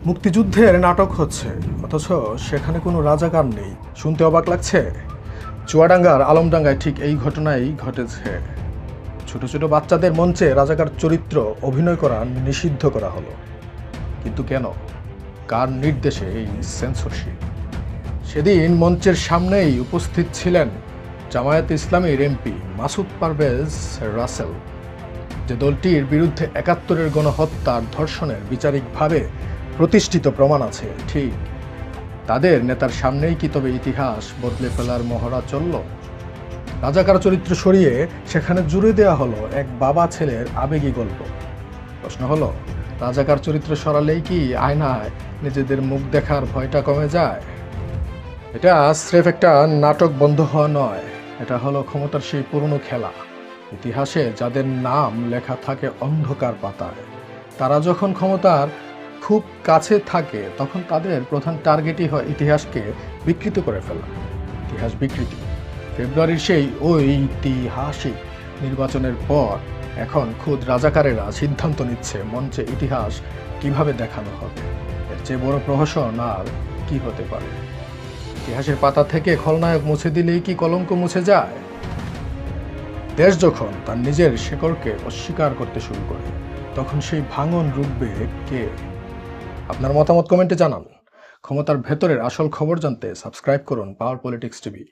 মুক্তিযুদ্ধের নাটক হচ্ছে, অথচ সেখানে কোনো রাজাকার নেই। শুনতে অবাক লাগছে? চুয়াডাঙ্গার আলমডাঙ্গায় ঠিক এই ঘটনাই ঘটেছে। ছোট ছোট বাচ্চাদের মঞ্চে রাজাকার চরিত্র অভিনয় করা নিষিদ্ধ করা হলো। কিন্তু কেন? কার নির্দেশে এই সেন্সরশিপ? সেদিন মঞ্চের সামনেই উপস্থিত ছিলেন জামায়াতে ইসলামীর এমপি মাসুদ পারভেজ রাসেল, যে দলটির বিরুদ্ধে ৭১-এর গণহত্যার ধর্ষণের বিচারিকভাবে প্রতিষ্ঠিত প্রমাণ আছে। ঠিক তাদের নেতার সামনেই কি তবে ইতিহাস বদলে ফেলার মহড়া চলল? রাজাকার চরিত্র সরিয়ে সেখানে জুড়ে দেওয়া হলো এক বাবা ছেলের আবেগী গল্প। প্রশ্ন হলো, রাজাকার চরিত্র সরালেই কি আয়নায় নিজেদের মুখ দেখার ভয়টা কমে যায়? এটা স্রেফ একটা নাটক বন্ধ হওয়া নয়, এটা হলো ক্ষমতার সেই পুরনো খেলা। ইতিহাসে যাদের নাম লেখা থাকে অন্ধকার পাতায়, তারা যখন ক্ষমতার খুব কাছে থাকে তখন তাদের প্রধান টার্গেটই হয় ইতিহাসকে বিকৃত করে ফেলা। ইতিহাস বিকৃতি। ফেব্রুয়ারির সেই ঐতিহাসিক নির্বাচনের পর এখন খুদ রাজাকারেরা সিদ্ধান্ত নিচ্ছে মঞ্চে ইতিহাস কিভাবে দেখানো হবে। এর চেয়ে বড় প্রহসন আর কি হতে পারে? ইতিহাসের পাতা থেকে খলনায়ক মুছে দিলেই কি কলঙ্ক মুছে যায়? দেশ যখন তার নিজের শেকড়কে অস্বীকার করতে শুরু করে, তখন সেই ভাঙন রুখবে কে? আপনার মতামত কমেন্টে জানান। ক্ষমতার ভেতরের আসল খবর জানতে সাবস্ক্রাইব করুন পাওয়ার পলিটিক্স টিভি।